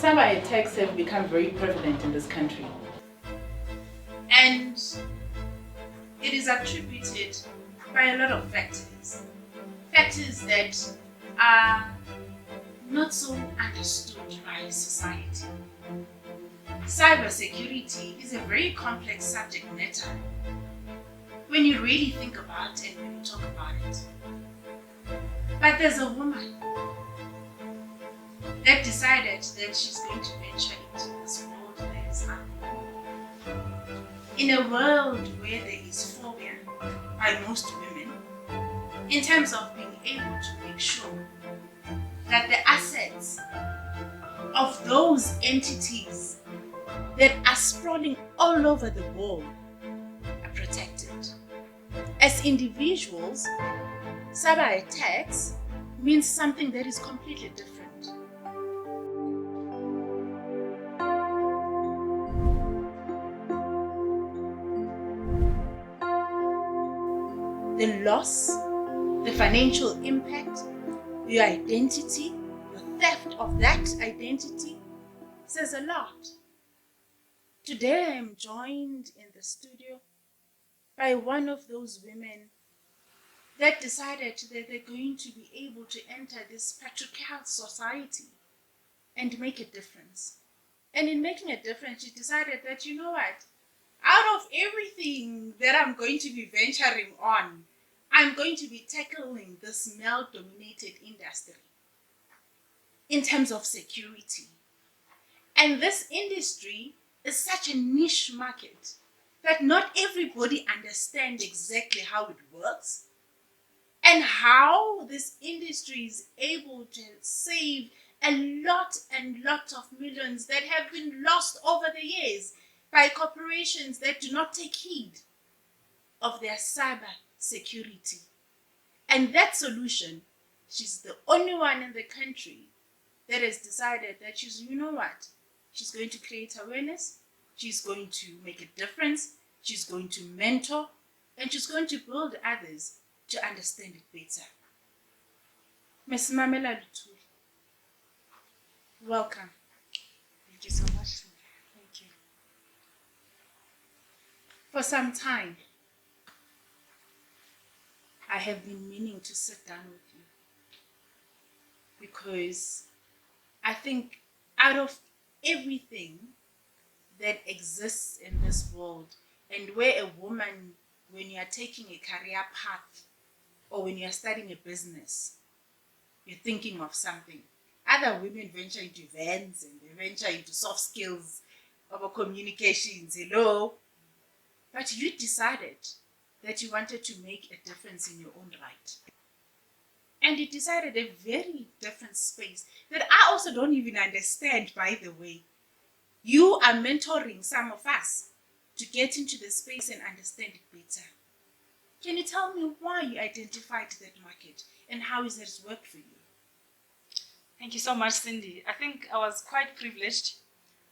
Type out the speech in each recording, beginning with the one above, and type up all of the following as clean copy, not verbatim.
Cyber attacks have become very prevalent in this country. And it is attributed by a lot of factors. Factors that are not so understood by society. Cybersecurity is a very complex subject matter when you really think about it and when you talk about it. But there's a woman that decided that she's going to venture into this world that is unknown. In a world where there is phobia by most women, in terms of being able to make sure that the assets of those entities that are sprawling all over the world are protected. As individuals, cyber attacks means something that is completely different. The loss, the financial impact, your identity, the theft of that identity says a lot. Today I am joined in the studio by one of those women that decided that they're going to be able to enter this patriarchal society and make a difference. And in making a difference, she decided that, you know what, out of everything that I'm going to be venturing on, I'm going to be tackling this male-dominated industry in terms of security. And this industry is such a niche market that not everybody understands exactly how it works and how this industry is able to save a lot and lot of millions that have been lost over the years by corporations that do not take heed of their cyber security. And that solution, she's the only one in the country that has decided that she's, you know what, she's going to create awareness, she's going to make a difference, she's going to mentor, and she's going to build others to understand it better. Ms. Mamela Lutul, welcome. Thank you so much. Thank you. For some time, I have been meaning to sit down with you because I think out of everything that exists in this world, and where a woman, when you are taking a career path or when you are starting a business, you're thinking of something. Other women venture into events and they venture into soft skills, over communications, hello. But you decided that you wanted to make a difference in your own right. And you decided a very different space that I also don't even understand, by the way. You are mentoring some of us to get into the space and understand it better. Can you tell me why you identified that market and how has it worked for you? Thank you so much, Cindy. I think I was quite privileged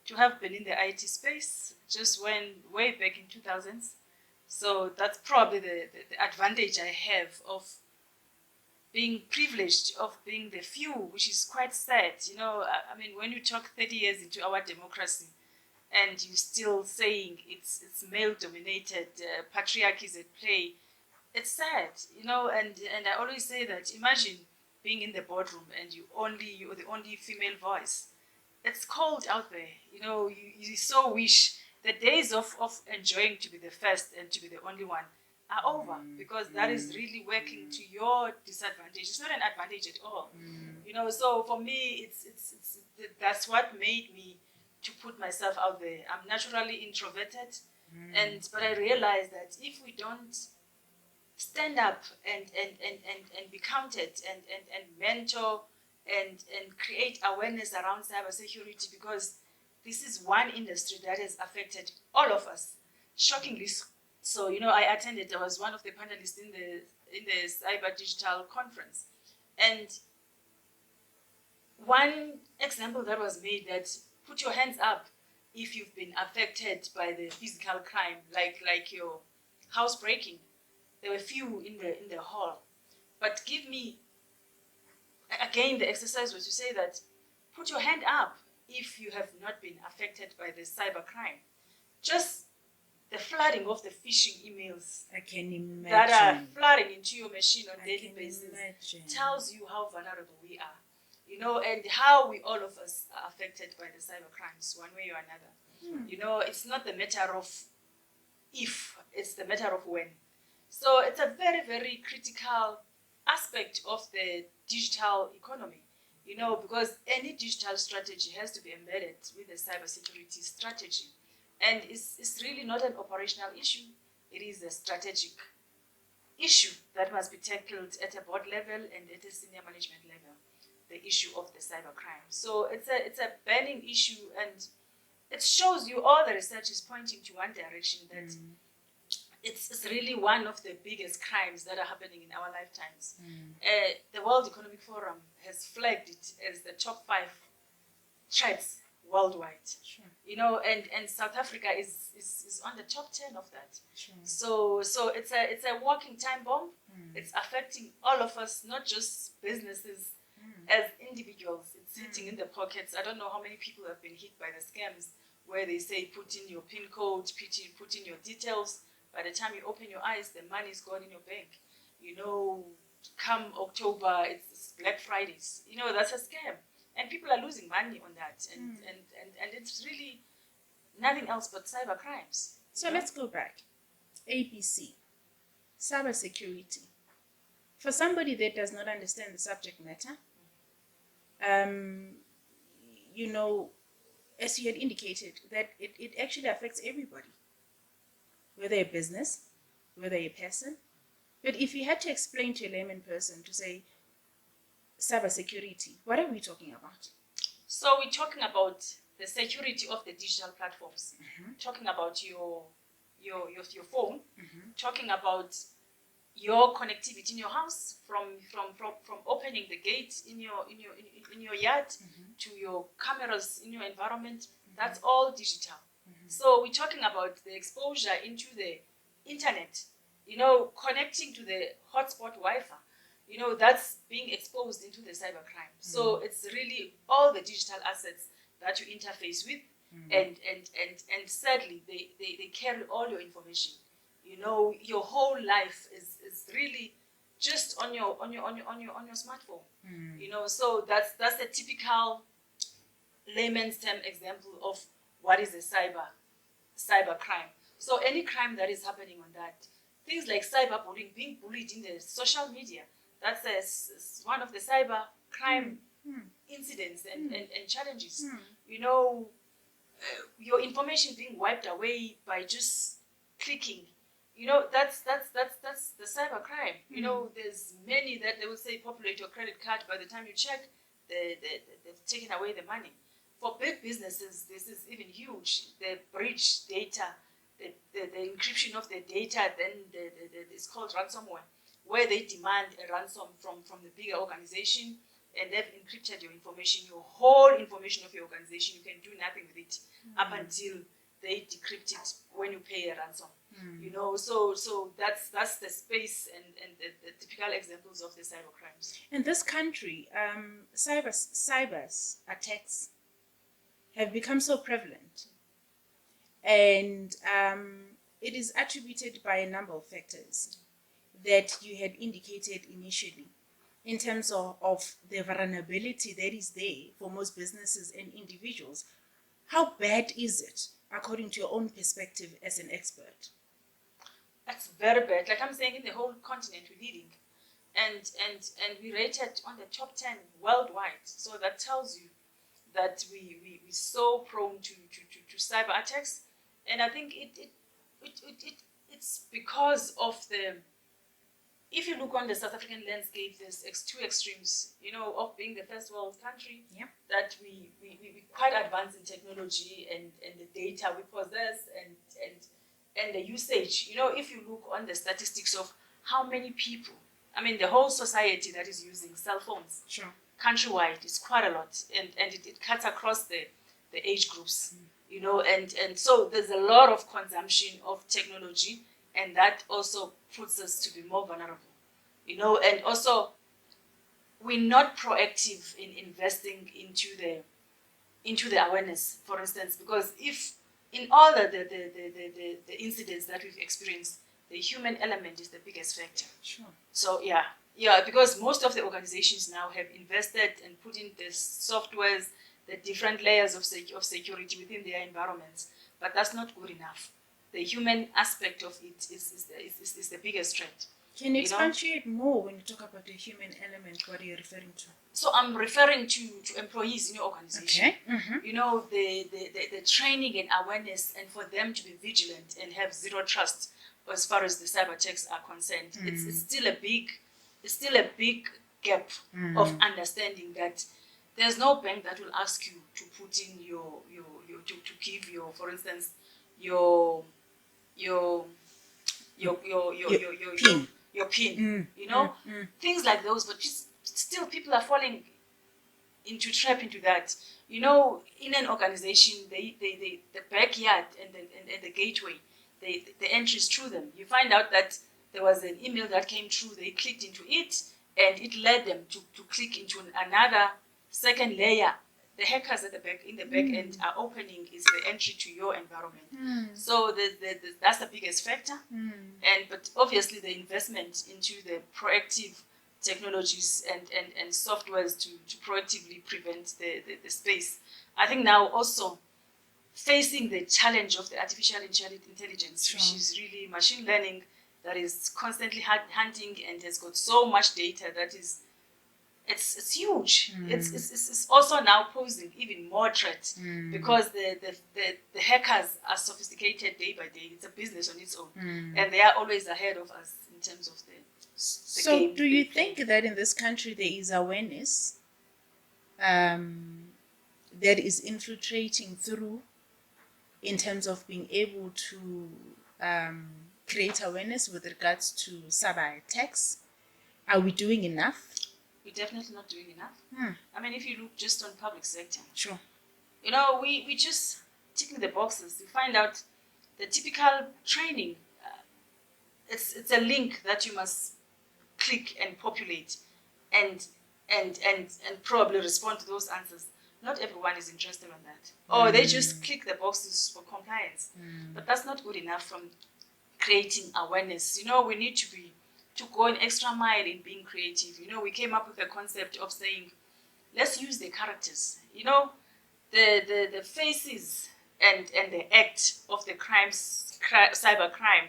to have been in the IT space just way back in 2000s. So that's probably the advantage I have of being privileged, of being the few, which is quite sad. You know, I mean, when you talk 30 years into our democracy and you're still saying it's male-dominated, patriarchy is at play, it's sad, you know, and I always say that imagine being in the boardroom and you're the only female voice. It's cold out there, you know, you so wish the days of enjoying to be the first and to be the only one are over, because that is really working to your disadvantage. It's not an advantage at all, you know. So for me, it's that's what made me to put myself out there. I'm naturally introverted, but I realized that if we don't stand up and be counted and mentor and create awareness around cybersecurity, because this is one industry that has affected all of us, shockingly. So, you know, I was one of the panelists in the Cyber Digital Conference. And one example that was made, that put your hands up if you've been affected by the physical crime, like your house breaking. There were few in the hall. But give me, again, the exercise was to say that, put your hand up if you have not been affected by the cybercrime. Just the flooding of the phishing emails I can imagine. that are flooding into your machine on a daily can basis imagine. tells you how vulnerable we are, you know, and how we all of us are affected by the cyber crimes one way or another. You know, it's not the matter of if, it's the matter of when. So it's a very, very critical aspect of the digital economy, you know, because any digital strategy has to be embedded with a cybersecurity strategy. And it's really not an operational issue, it is a strategic issue that must be tackled at a board level and at a senior management level, the issue of the cybercrime. So it's a burning issue, and it shows you all the research is pointing to one direction, that it's really one of the biggest crimes that are happening in our lifetimes. The World Economic Forum has flagged it as the top 5 threats worldwide. Sure. You know, and South Africa is on the top 10 of that. Sure. So it's a walking time bomb. It's affecting all of us, not just businesses. As individuals, it's hitting in the pockets. I don't know how many people have been hit by the scams where they say put in your PIN code, put in your details. By the time you open your eyes, the money is gone in your bank. You know, come October, it's Black Fridays. You know, that's a scam. And people are losing money on that. And it's really nothing else but cyber crimes. So let's go back. ABC, cybersecurity. For somebody that does not understand the subject matter, you know, as you had indicated, that it actually affects everybody, whether a business, whether a person. But if you had to explain to a layman person to say cybersecurity, what are we talking about? So we're talking about the security of the digital platforms, talking about your phone, talking about your connectivity in your house, from opening the gate in your yard to your cameras in your environment. That's all digital. So we're talking about the exposure into the internet, you know, connecting to the hotspot Wi-Fi, you know, that's being exposed into the cybercrime. So it's really all the digital assets that you interface with, and sadly they carry all your information. You know, your whole life is really just on your smartphone. You know, so that's a typical layman's term example of what is a cyber crime. So any crime that is happening on that, things like cyberbullying, being bullied in the social media, that's one of the cyber crime incidents and challenges. You know, your information being wiped away by just clicking. You know, that's the cyber crime. You know, there's many that they will say populate your credit card. By the time you check, they've taken away the money. For big businesses, this is even huge. The breach data, the encryption of the data, then it's called ransomware, where they demand a ransom from the bigger organization, and they've encrypted your information, your whole information of your organization. You can do nothing with it up until they decrypt it when you pay a ransom. You know, so that's the space and the typical examples of the cyber crimes. In this country, cyber attacks have become so prevalent, and it is attributed by a number of factors that you had indicated initially, in terms of the vulnerability that is there for most businesses and individuals. How bad is it, according to your own perspective as an expert? That's very bad. Like I'm saying, in the whole continent we're leading, and we rated on the top 10 worldwide. So that tells you that we're so prone to cyber attacks. And I think it's because of the, if you look on the South African landscape, there's two extremes, you know, of being the first world country, that we quite advanced in technology and the data we possess and the usage. You know, if you look on the statistics of how many people, I mean, the whole society that is using cell phones, countrywide, is quite a lot, and it cuts across the age groups, you know, and so there's a lot of consumption of technology, and that also puts us to be more vulnerable, you know, and also we're not proactive in investing into into the awareness, for instance, because if in all the incidents that we've experienced, the human element is the biggest factor. Sure. So yeah, because most of the organizations now have invested and put in the softwares, the different layers of security within their environments, but that's not good enough. The human aspect of it is the biggest threat. Can you You know? expatiate more when you talk about the human element? What are you referring to? So I'm referring to employees in your organization. Okay. Mm-hmm. You know, the training and awareness, and for them to be vigilant and have zero trust as far as the cyber attacks are concerned. It's still a big gap of understanding that there's no bank that will ask you to put in your to give your, for instance, your PIN. your PIN. You know, things like those, but just still people are falling into that. You know, in an organization, the backyard and the gateway, the entries through them. You find out that there was an email that came through, they clicked into it, and it led them to click into another second layer. The hackers at the back end are opening is the entry to your environment. So that's the biggest factor. But obviously the investment into the proactive technologies and softwares to proactively prevent the space. I think now also facing the challenge of the artificial intelligence, Sure. which is really machine learning that is constantly hunting and has got so much data that is it's huge. It's also now posing even more threat because the hackers are sophisticated day by day. It's a business on its own, and they are always ahead of us in terms of the So, game do you they think play. that in this country there is awareness that is infiltrating through in terms of being able to create awareness with regards to cyber attacks? Are we doing enough? We're definitely not doing enough. I mean, if you look just on public sector, Sure. you know, we just ticking the boxes to find out the typical training. It's a link that you must click and populate and probably respond to those answers. Not everyone is interested in that. Or they just click the boxes for compliance. But that's not good enough from creating awareness. You know, we need to go an extra mile in being creative. You know, we came up with a concept of saying, let's use the characters. You know, the faces and the act of the cyber crime,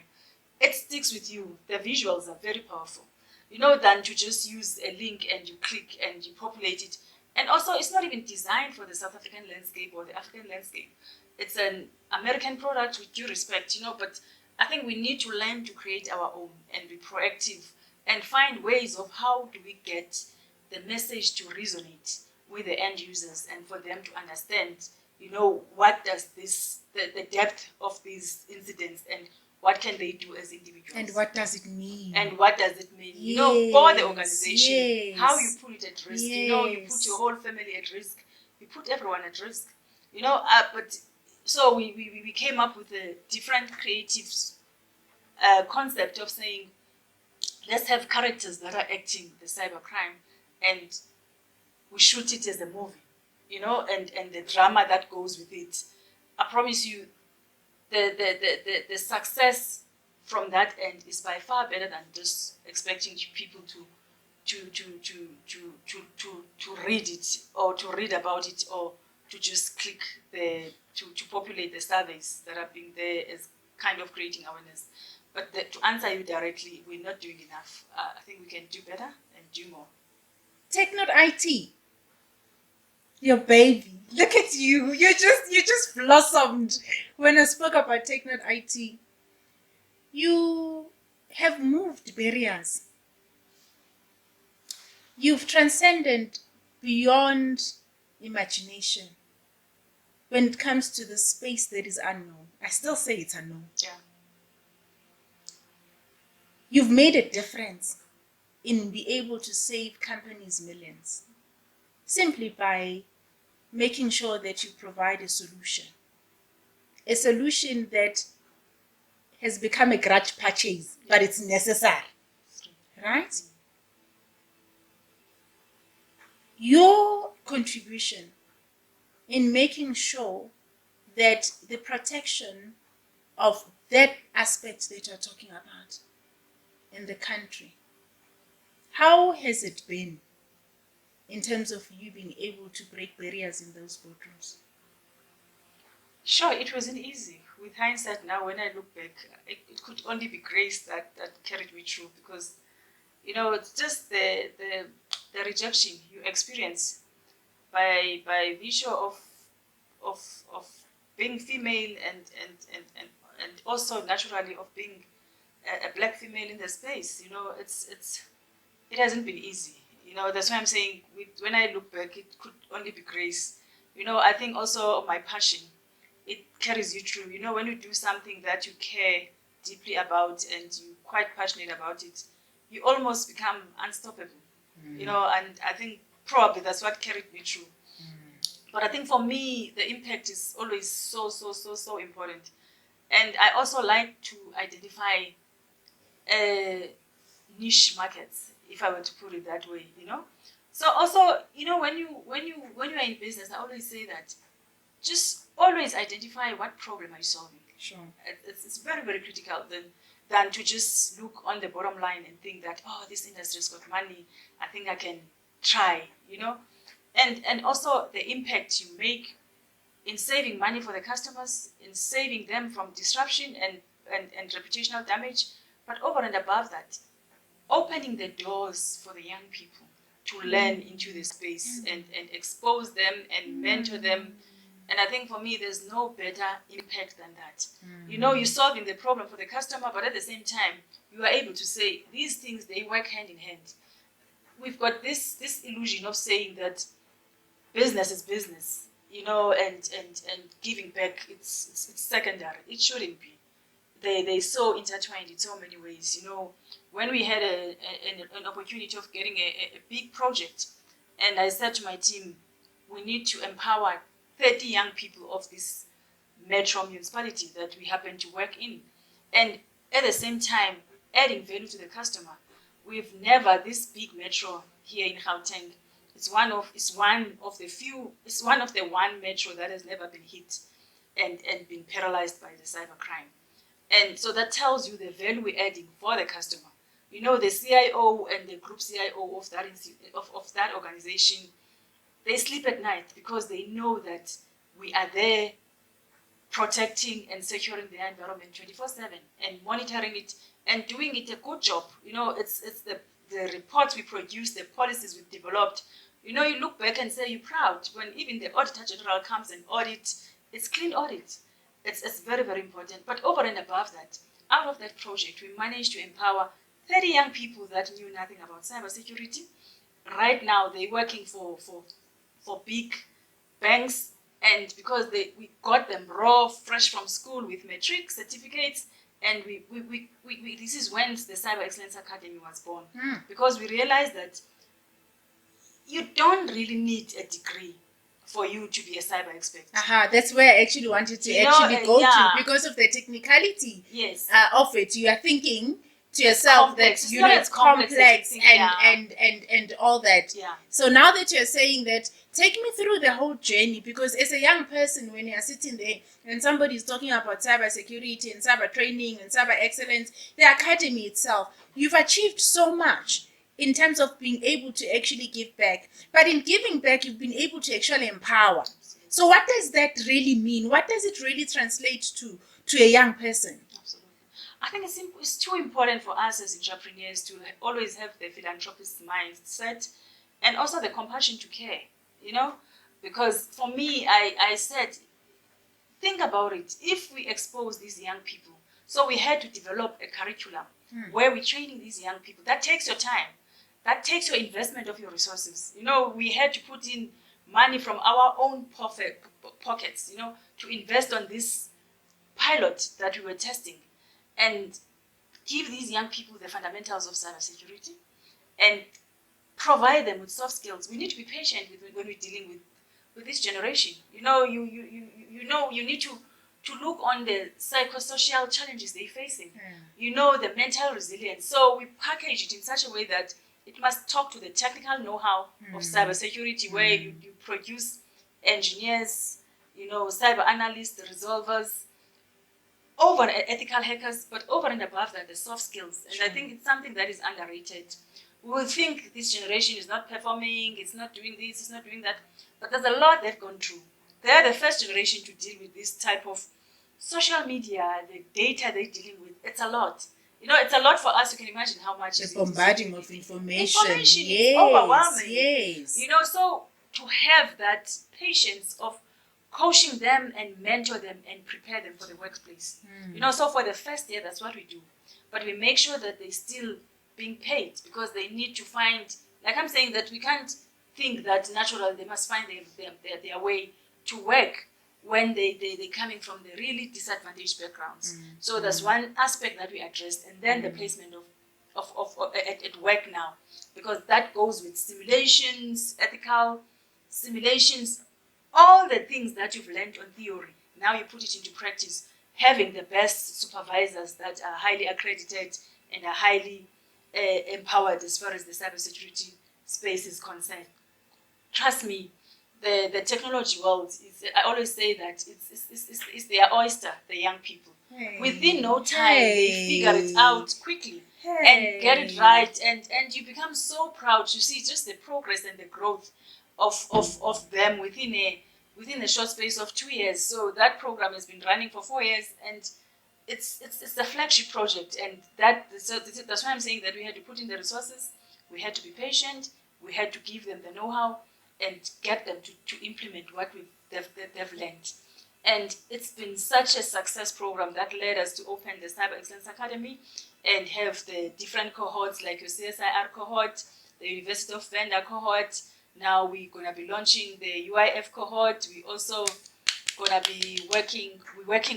it sticks with you. The visuals are very powerful. You know, than to just use a link and you click and you populate it. And also, it's not even designed for the South African landscape or the African landscape. It's an American product with due respect, you know, but I think we need to learn to create our own and be proactive and find ways of how do we get the message to resonate with the end users and for them to understand, you know, what does the depth of these incidents and what can they do as individuals. And what does it mean? And what does it mean? You know, for the organization, how you put it at risk. You know, you put your whole family at risk. You put everyone at risk. You know, but so we came up with a different creative concept of saying, let's have characters that are acting the cybercrime and we shoot it as a movie, you know, and the drama that goes with it. I promise you, the success from that end is by far better than just expecting people to read it or to read about it or to just click to populate the surveys that are being there as kind of creating awareness. But to answer you directly, we're not doing enough. I think we can do better and do more. TechNote IT, your baby. Look at you. You just blossomed when I spoke about TechNote IT. You have moved barriers. You've transcended beyond imagination when it comes to the space that is unknown. I still say it's unknown. Yeah. You've made a difference in being able to save companies millions simply by making sure that you provide a solution that has become a grudge purchase, but it's necessary, right? Your contribution in making sure that the protection of that aspect that you're talking about in the country, how has it been in terms of you being able to break barriers in those boardrooms? Sure, it wasn't easy. With hindsight now, when I look back, it could only be grace that carried me through, because, it's just the rejection you experience by virtue of being female and also naturally of being a black female in the space. It hasn't been easy. That's why I'm saying when I look back, it could only be grace. I think also my passion, it carries you through. When you do something that you care deeply about and you're quite passionate about it, you almost become unstoppable. And I think probably that's what carried me through. But I think for me, the impact is always so important. And I also like to identify niche markets, if I were to put it that way. So also, when you are in business, I always say that just always identify what problem are you solving. Sure. It's very, very critical than to just look on the bottom line and think that, this industry's got money, I think I can try, And also the impact you make in saving money for the customers, in saving them from disruption and reputational damage, but over and above that, opening the doors for the young people to learn into the space and expose them and mentor them. And I think for me, there's no better impact than that. You're solving the problem for the customer, but at the same time, you are able to say these things, they work hand in hand. We've got this illusion of saying that business is business, and giving back, it's secondary. It shouldn't be. They're so intertwined in so many ways. When we had an opportunity of getting a big project, and I said to my team, we need to empower 30 young people of this metro municipality that we happen to work in, and at the same time adding value to the customer. We've never, this big metro here in Gauteng, it's one of the one metro that has never been hit and been paralyzed by the cybercrime. And so that tells you the value we're adding for the customer. The CIO and the group CIO of that organization, they sleep at night because they know that we are there protecting and securing their environment 24/7 and monitoring it and doing it a good job. It's the reports we produce, the policies we've developed. You look back and say you're proud when even the Auditor General comes and audit. It's clean audit. It's very, very important. But over and above that, out of that project, we managed to empower 30 young people that knew nothing about cybersecurity. Right now, they're working for big banks, and because we got them raw, fresh from school with matric certificates, and we this is when the Cyber Excellence Academy was born, because we realized that you don't really need a degree for you to be a cyber expert. That's where I actually wanted to go to, because of the technicality of it. You are thinking to yourself that it's complex and all that. So now that you're saying that, take me through the whole journey, because as a young person, when you're sitting there and somebody's talking about cyber security and cyber training and cyber excellence, the academy itself, you've achieved so much in terms of being able to actually give back. But in giving back, you've been able to actually empower. So what does that really mean? What does it really translate to a young person? Absolutely. I think it's too important for us as entrepreneurs to always have the philanthropist mindset and also the compassion to care, because for me, I said, think about it. If we expose these young people, so we had to develop a curriculum where we're training these young people. That takes your time. That takes your investment of your resources. We had to put in money from our own pockets, to invest on this pilot that we were testing and give these young people the fundamentals of cybersecurity and provide them with soft skills. We need to be patient when we're dealing with this generation. You need to look on the psychosocial challenges they're facing. The mental resilience. So we package it in such a way that it must talk to the technical know-how of cybersecurity, where you produce engineers, cyber analysts, resolvers, over ethical hackers, but over and above that, the soft skills. And I think it's something that is underrated. We will think this generation is not performing, it's not doing this, it's not doing that, but there's a lot they've gone through. They are the first generation to deal with this type of social media, the data they're dealing with. It's a lot. It's a lot for us. You can imagine how much the bombarding of information. Is overwhelming. Yes. So to have that patience of coaching them and mentor them and prepare them for the workplace. So for the first year, that's what we do. But we make sure that they're still being paid because they need to find, like I'm saying, that we can't think that naturally they must find their way to work when they're coming from the really disadvantaged backgrounds. So that's one aspect that we addressed. And then the placement at work now, because that goes with simulations, ethical simulations, all the things that you've learned on theory, now you put it into practice, having the best supervisors that are highly accredited and are highly empowered as far as the cybersecurity space is concerned. Trust me, the technology world, I always say that it's their oyster, the young people. Within no time, they figure it out quickly and get it right, and you become so proud to see just the progress and the growth of them within a short space of 2 years. So that program has been running for 4 years, and it's a flagship project, and that's why I'm saying that we had to put in the resources, we had to be patient, we had to give them the know-how and get them to implement what they've learned. And it's been such a success program that led us to open the Cyber Excellence Academy and have the different cohorts like your CSIR cohort, the University of Venda cohort. Now we're going to be launching the UIF cohort. We also going to be working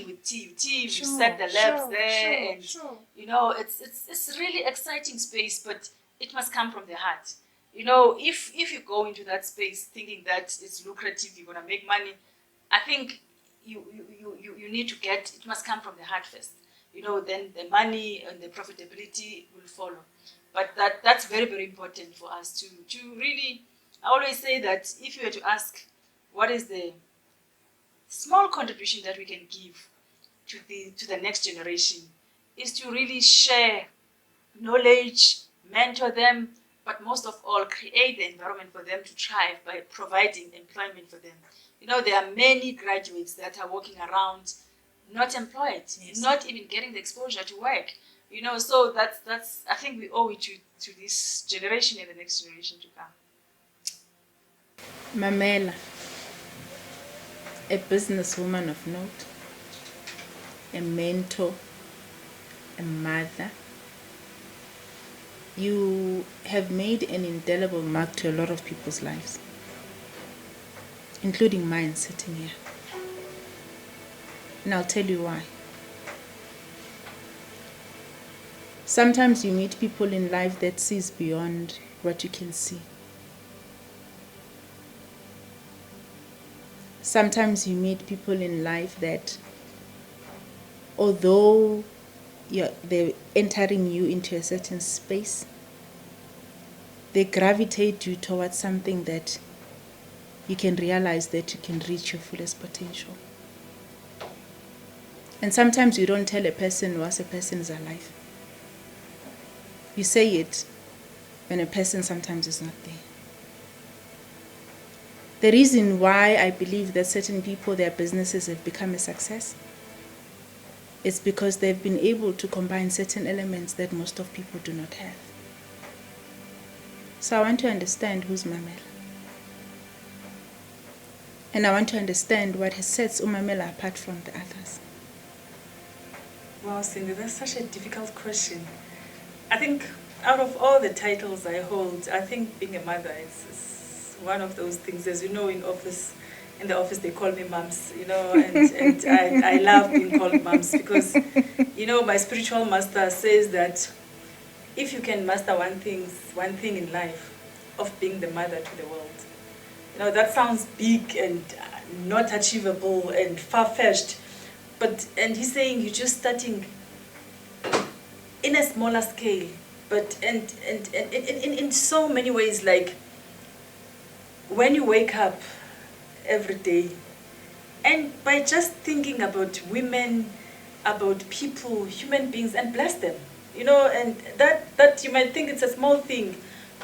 with TUT. We set the labs there, and it's really exciting space, but it must come from the heart. If you go into that space thinking that it's lucrative, you're going to make money, I think you need to it must come from the heart first. Then the money and the profitability will follow. But that's very, very important for us to really. I always say that if you were to ask what is the small contribution that we can give to the next generation, is to really share knowledge, mentor them, but most of all, create the environment for them to thrive by providing employment for them. There are many graduates that are walking around not employed, not even getting the exposure to work. So that's I think we owe it to this generation and the next generation to come. Mamela, a businesswoman of note, a mentor, a mother. You have made an indelible mark to a lot of people's lives, including mine sitting here. And I'll tell you why. Sometimes you meet people in life that sees beyond what you can see. Sometimes you meet people in life that, although they're entering you into a certain space, they gravitate you towards something that you can realize that you can reach your fullest potential. And sometimes you don't tell a person once a person is alive. You say it when a person sometimes is not there. The reason why I believe that certain people, their businesses have become a success is because they've been able to combine certain elements that most of people do not have. So I want to understand who's Mamela. And I want to understand what sets Mamela apart from the others. Wow, Cindy, that's such a difficult question. I think out of all the titles I hold, I think being a mother is one of those things. As you know, in the office they call me mums, and I love being called mums because, my spiritual master says that if you can master one thing in life, of being the mother to the world. That sounds big and not achievable and far-fetched, and he's saying you're just starting in a smaller scale, but and in so many ways, like when you wake up every day. And by just thinking about women, about people, human beings, and bless them, and that you might think it's a small thing,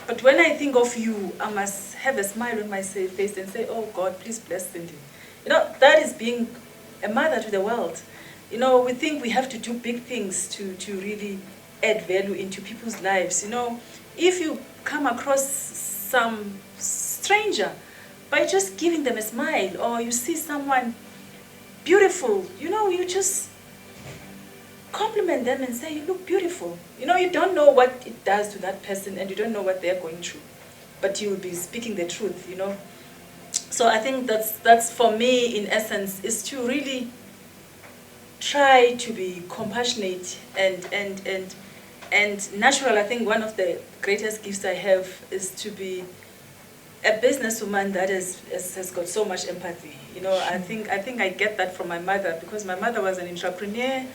but when I think of you, I must have a smile on my face and say, oh God, please bless Cindy. That is being a mother to the world. We think we have to do big things to really add value into people's lives. If you come across some stranger, by just giving them a smile, or you see someone beautiful, you just compliment them and say, you look beautiful. You don't know what it does to that person, and you don't know what they're going through, but you will be speaking the truth. So I think that's for me, in essence, is to really try to be compassionate and natural. I think one of the greatest gifts I have is to be a businesswoman that has got so much empathy. I think I get that from my mother, because my mother was an entrepreneur,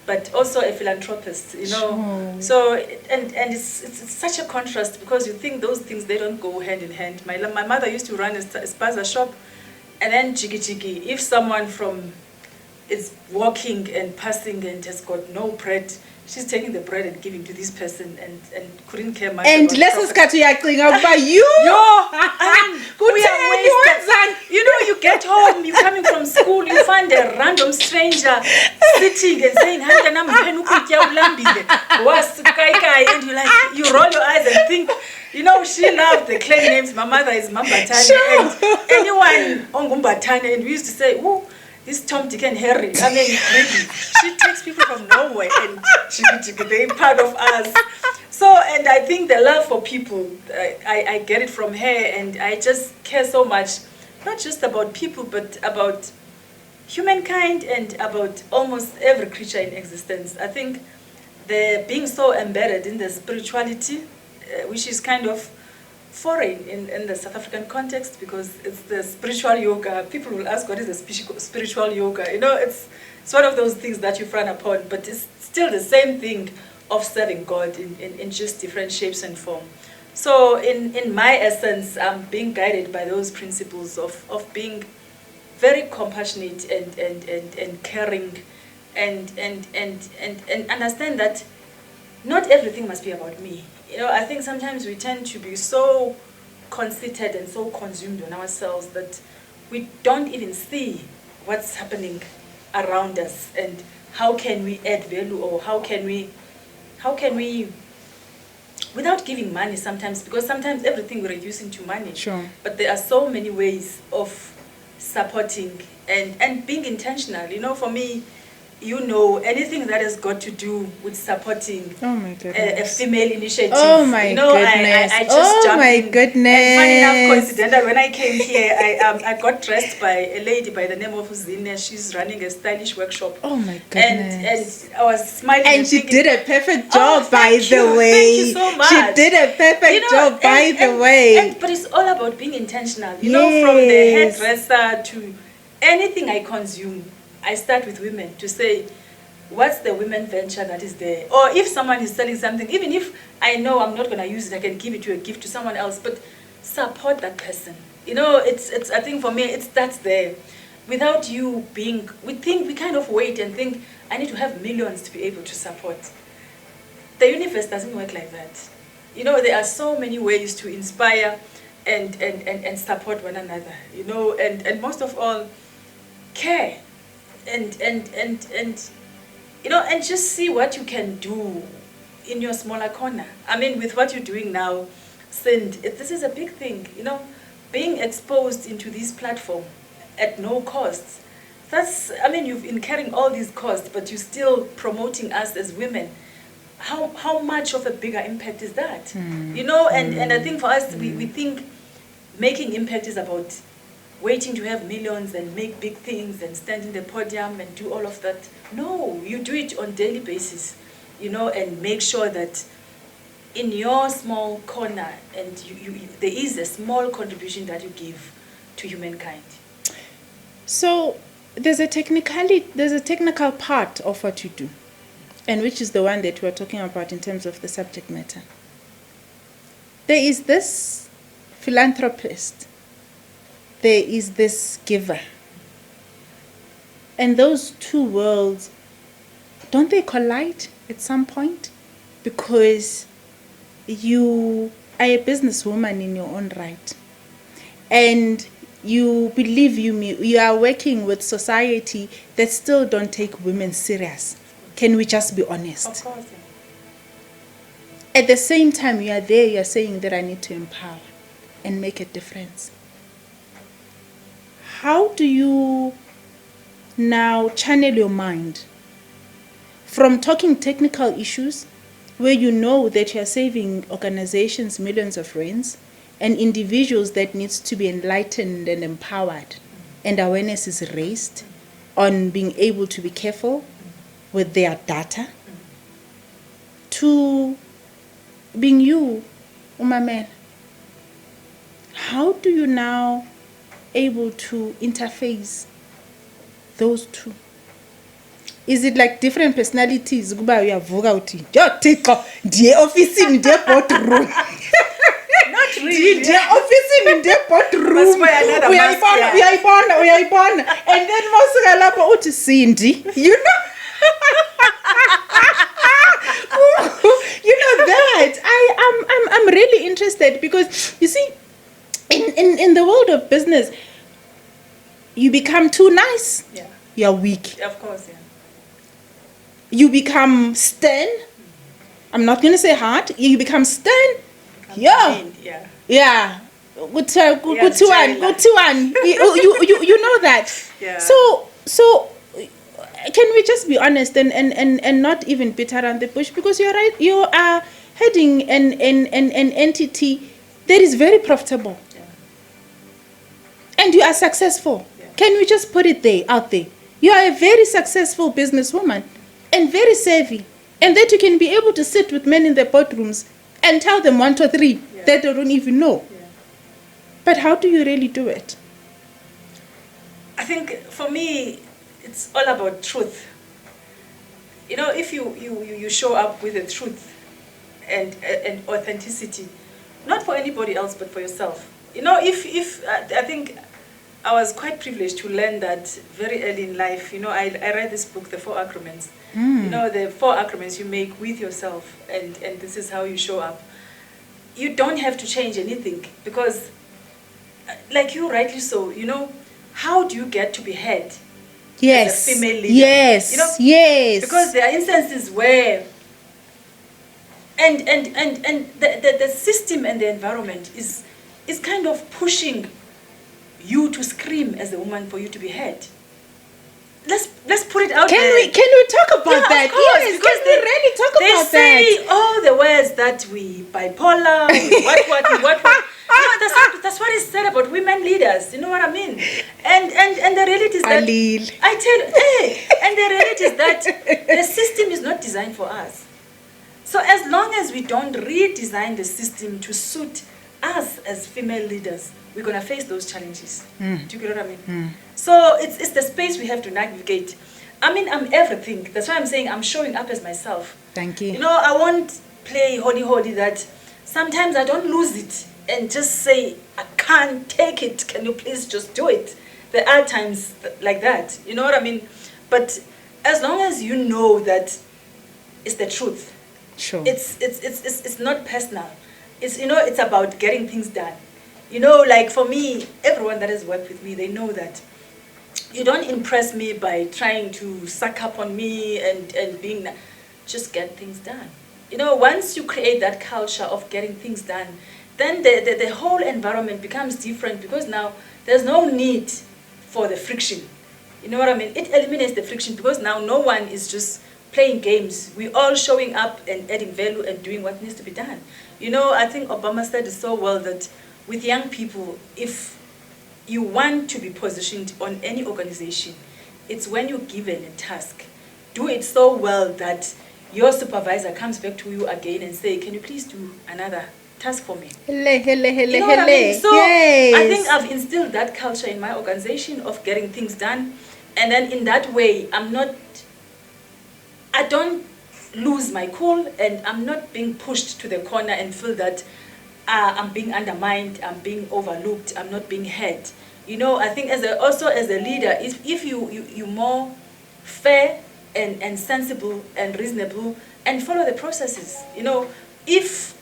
but also a philanthropist. Sure. So and it's such a contrast, because you think those things, they don't go hand in hand. My mother used to run a spaza shop, and then jiggy, if someone is walking and passing and has got no bread, she's taking the bread and giving to this person, and couldn't care much And about let's profit. cut you by you. We are wasted. You get home, you're coming from school, you find a random stranger sitting and saying, and you roll your eyes and think, she loved the clan names. My mother is Mambatane, and anyone on Gumbatane, and we used to say, oh, this Tom, Dick, and Harry. I mean, really, she takes people from nowhere, and they're part of us. So, and I think the love for people, I get it from her, and I just care so much, not just about people, but about humankind and about almost every creature in existence. I think the being so embedded in the spirituality, which is kind of foreign in the South African context, because it's the spiritual yoga. People will ask, what is the spiritual yoga? It's one of those things that you frown upon, but it's still the same thing of serving God in just different shapes and form. So in my essence, I'm being guided by those principles of being very compassionate and caring and understand that not everything must be about me. I think sometimes we tend to be so conceited and so consumed on ourselves that we don't even see what's happening around us, and how can we add value, or how can we without giving money sometimes, because sometimes everything we reduce into money. Sure. But there are so many ways of supporting and being intentional. For me, anything that has got to do with supporting Oh my goodness. a female initiative. Oh my goodness. I just jumped my in. goodness. And funny enough, coincidental, when I came here, I got dressed by a lady by the name of Zine. She's running a stylish workshop. Oh my goodness. And I was smiling. And she thinking, did a perfect job, by thank the you. way. Thank you so much. She did a perfect job, by the way. But it's all about being intentional. From the Yes. hairdresser to anything I consume, I start with women to say, what's the women venture that is there? Or if someone is selling something, even if I know I'm not going to use it, I can give it to a gift to someone else, but support that person. It's I think for me, that's there. Without you being, we kind of wait and think, I need to have millions to be able to support. The universe doesn't work like that. There are so many ways to inspire and support one another, and most of all, care and just see what you can do in your smaller corner. I mean, with what you're doing now, this is a big thing, being exposed into this platform at no cost. You've incurring all these costs, but you're still promoting us as women. How much of a bigger impact is that? And I think for us, we think making impact is about waiting to have millions and make big things and stand in the podium and do all of that. No, you do it on a daily basis, and make sure that in your small corner, and there is a small contribution that you give to humankind. So there's a technical part of what you do, and which is the one that we're talking about in terms of the subject matter. There is this philanthropist there is this giver. And those two worlds, don't they collide at some point? Because you are a businesswoman in your own right. And you believe you are working with society that still don't take women serious. Can we just be honest? Of course. At the same time, you are there, you are saying that I need to empower and make a difference. How do you now channel your mind from talking technical issues, where you know that you are saving organizations millions of rands, and individuals that needs to be enlightened and empowered, and awareness is raised on being able to be careful with their data, to being you, Umamela? How do you now able to interface those two? Is it like different personalities? Kuba uyavuka uthi, "Jo Thixo, ndiye office ndiye boardroom." Not really. Ndiye office ndiye boardroom. Must wear another mask, yeah. Uyayibona. And then mawusuka lapho uthi Cindy, you know. You know that I'm really interested, because you see, in the world of business, you become too nice, Yeah. you're weak. Of course, yeah. You become stern. I'm not gonna say hard. You become stern. Yeah. Yeah. Yeah. Good Yes, one. You know that. Yeah. So can we just be honest and not even beat around the bush? Because you're right, you are heading an entity that is very profitable. Yeah. And you are successful. Yeah. Can we just put it out there? You are a very successful businesswoman and very savvy. And that you can be able to sit with men in their boardrooms and tell them 1, 2, 3 Yeah. that they don't even know. Yeah. But how do you really do it? I think for me, it's all about truth. You know, if you show up with the truth and authenticity, not for anybody else but for yourself. You know, if I think I was quite privileged to learn that very early in life. You know, I read this book, The 4 Agreements. You know, the 4 agreements you make with yourself, and this is how you show up. You don't have to change anything, because, like you rightly so, you know, how do you get to be heard? Yes. As a female leader? Yes. You know, yes. because there are instances where, and the system and the environment is kind of pushing you to scream as a woman for you to be heard. Let's put it out Can there. we talk about Yeah, that? of course, Yes, because can we really talk they about say that? all the words that we bipolar, we what. No, that's what is said about women leaders. You know what I mean? And the reality is that Alil. I tell and the reality is that the system is not designed for us. So as long as we don't redesign the system to suit us as female leaders, we're gonna face those challenges. Do you get what I mean? So it's the space we have to navigate. I mean, I'm everything. That's why I'm saying I'm showing up as myself. Thank you. You know, I won't play holy that sometimes I don't lose it and just say, I can't take it. Can you please just do it? There are times like that. You know what I mean? But as long as you know that it's the truth. Sure. It's not personal. It's, you know, it's about getting things done. You know, like for me, everyone that has worked with me, they know that you don't impress me by trying to suck up on me and being, just get things done. You know, once you create that culture of getting things done, then the whole environment becomes different, because now there's no need for the friction. You know what I mean? It eliminates the friction, because now no one is just playing games. We're all showing up and adding value and doing what needs to be done. You know, I think Obama said it so well that with young people, if you want to be positioned on any organization, it's when you're given a task. Do it so well that your supervisor comes back to you again and say, can you please do another task for me? You know what I mean? So yes. I think I've instilled that culture in my organization of getting things done. And then in that way, I don't lose my cool, and I'm not being pushed to the corner and feel that I'm being undermined, I'm being overlooked, I'm not being heard. I think also as a leader, if you're more fair and sensible and reasonable and follow the processes. If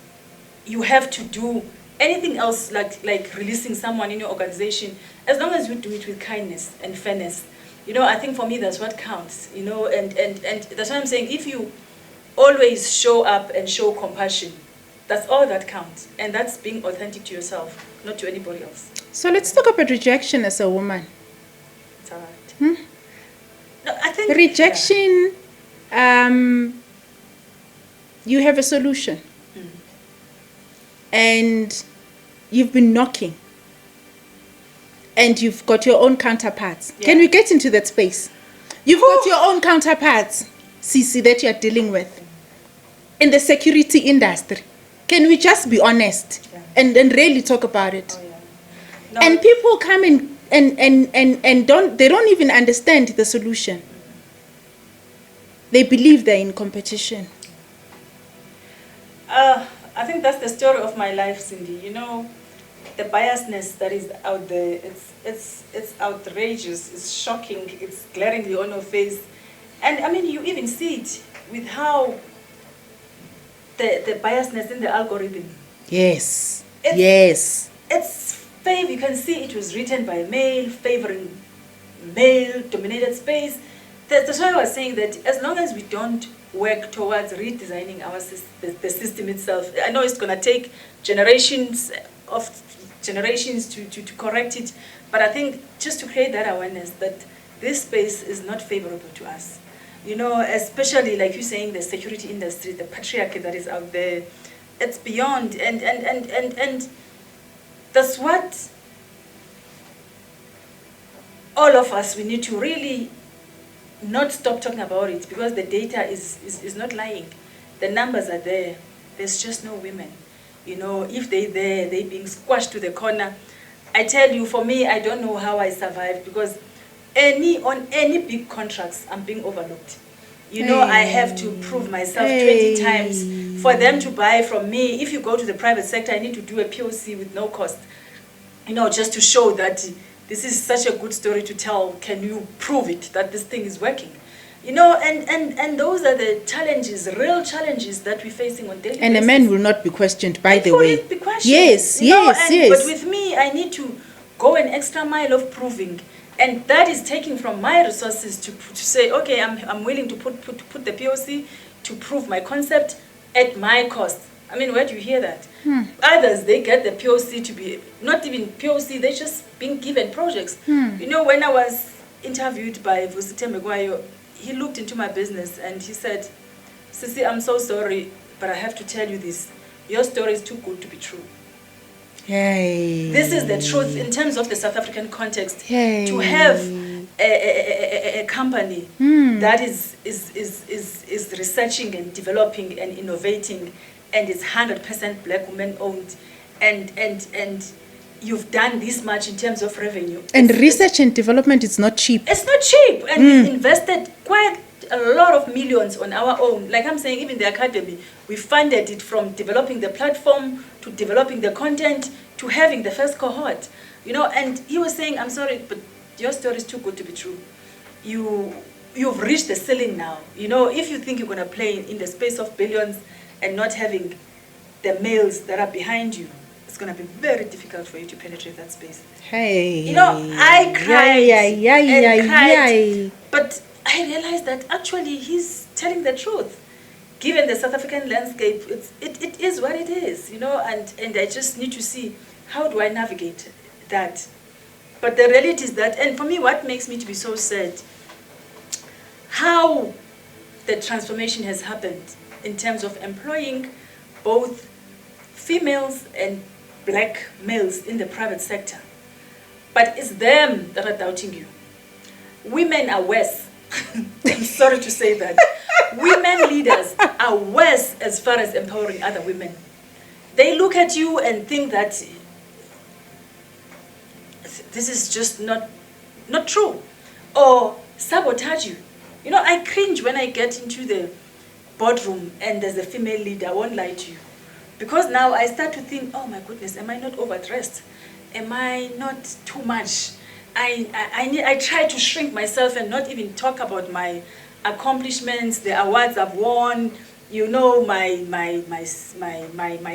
you have to do anything else like releasing someone in your organization, as long as you do it with kindness and fairness, I think for me that's what counts. And that's what I'm saying. If you always show up and show compassion, that's all that counts. And that's being authentic to yourself, not to anybody else. So let's talk about rejection as a woman. It's all right. No, I think Rejection, you have a solution. And you've been knocking. And you've got your own counterparts. Yeah. Can we get into that space? You've got your own counterparts, Cici, that you're dealing with in the security industry. Can we just be honest and really talk about it? Oh, yeah. No, And people come in and don't even understand the solution. They believe they're in competition. I think that's the story of my life, Cindy. The biasness that is out there, it's outrageous, it's shocking, it's glaringly on your face. And I mean, you even see it with how the biasness in the algorithm. Yes. It's you can see it was written by a male, favoring male-dominated space. That's why I was saying that as long as we don't work towards redesigning the system itself, I know it's going to take generations to correct it, but I think just to create that awareness that this space is not favorable to us. Especially like you're saying, the security industry, the patriarchy that is out there, it's beyond, and that's what all of us, we need to really not stop talking about it, because the data is not lying. The numbers are there. There's just no women. If they're there, they're being squashed to the corner. I tell you, for me, I don't know how I survived, because on any big contracts, I'm being overlooked. I have to prove myself 20 times for them to buy from me. If you go to the private sector, I need to do a POC with no cost, just to show that this is such a good story to tell. Can you prove it that this thing is working? And those are the challenges, real challenges that we're facing on daily basis. And a man will not be questioned, by the way. Be questioned, yes. But with me, I need to go an extra mile of proving. And that is taking from my resources to say, okay, I'm willing to put the POC to prove my concept at my cost. I mean, where do you hear that? Others, they get the POC to be, not even POC, they're just being given projects. When I was interviewed by Vusite Megwayo, he looked into my business and he said, Cici, I'm so sorry, but I have to tell you this. Your story is too good to be true. Hey. This is the truth in terms of the South African context. Hey. To have a company that is researching and developing and innovating, and is 100% black women owned, and you've done this much in terms of revenue. And research and development is not cheap. It's not cheap, and we've invested quite a lot of millions on our own. Like I'm saying, even the academy, we funded it from developing the platform to developing the content to having the first cohort. And he was saying, I'm sorry, but your story is too good to be true. You've reached the ceiling now. If you think you're going to play in the space of billions and not having the males that are behind you, it's going to be very difficult for you to penetrate that space. Hey. I cried. Yeah. But I realized that actually he's telling the truth. Given the South African landscape, it is what it is, and I just need to see, how do I navigate that? But the reality is that, and for me, what makes me to be so sad, how the transformation has happened in terms of employing both females and black males in the private sector. But it's them that are doubting you. Women are worse. I'm sorry to say that. Women leaders are worse as far as empowering other women. They look at you and think that this is just not true, or sabotage you. I cringe when I get into the boardroom and there's a female leader. I won't lie to you, because now I start to think, oh my goodness, am I not overdressed? am I not too much? I try to shrink myself and not even talk about my accomplishments, the awards I've won, my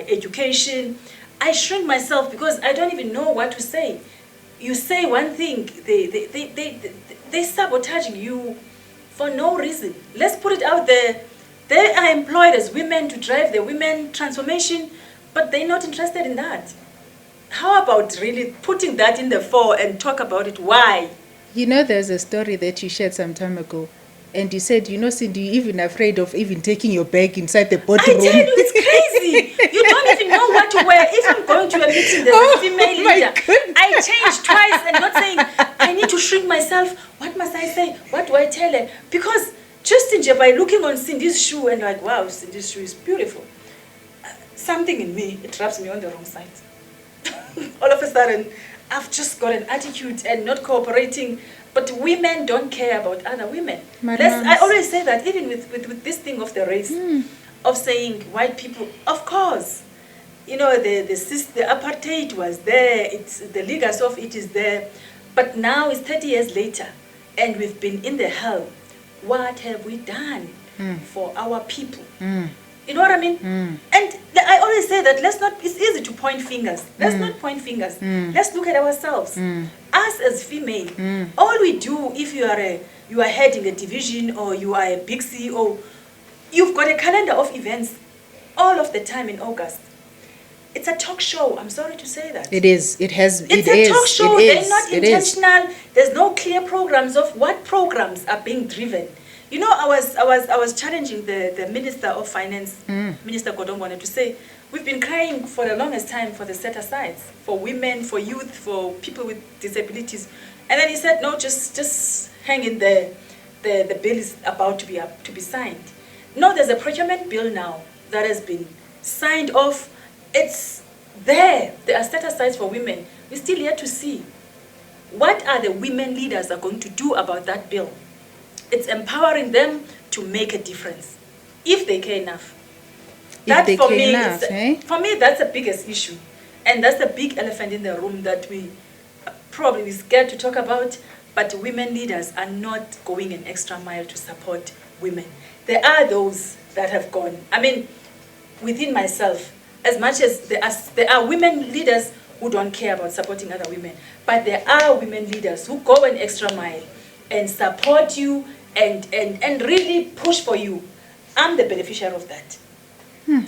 education. I shrink myself because I don't even know what to say. You say one thing, they sabotaging you for no reason. Let's put it out there. They are employed as women to drive the women transformation, but they're not interested in that. How about really putting that in the fore and talk about it? Why? There's a story that you shared some time ago, and you said, Cindy, you're even afraid of even taking your bag inside the boardroom. I tell you, it's crazy. You don't even know what to wear. If I'm going to a meeting, there's a female leader. Goodness. I change twice and not saying, I need to shrink myself. What must I say? What do I tell her? Because just by looking on Cindy's shoe and like, wow, Cindy's shoe is beautiful. Something in me, it rubs me on the wrong side. All of a sudden, I've just got an attitude and not cooperating. But women don't care about other women. I always say that, even with this thing of the race, of saying white people, of course, the apartheid was there, the legacy of it is there, but now it's 30 years later, and we've been in the hell. What have we done for our people? You know what I mean? And I always say that it's easy to point fingers. Let's not point fingers. Let's look at ourselves. Us as female, all we do, if you are heading a division or you are a big CEO, you've got a calendar of events all of the time in August. It's a talk show. I'm sorry to say that. It is. It's a talk show. They're not intentional. There's no clear programs of what programs are being driven. I was challenging the Minister of Finance, Minister Godongwana, to say, we've been crying for the longest time for the set-asides, for women, for youth, for people with disabilities. And then he said, no, just hang in there. The bill is about to be signed. No, there's a procurement bill now that has been signed off. It's there. There are set-asides for women. We're still yet to see what are the women leaders are going to do about that bill. It's empowering them to make a difference, if they care enough. For me, that's the biggest issue. And that's the big elephant in the room that we probably scared to talk about, but women leaders are not going an extra mile to support women. There are those that have gone. I mean, within myself, as much as there are women leaders who don't care about supporting other women, but there are women leaders who go an extra mile and support you and really push for you. I'm the beneficiary of that.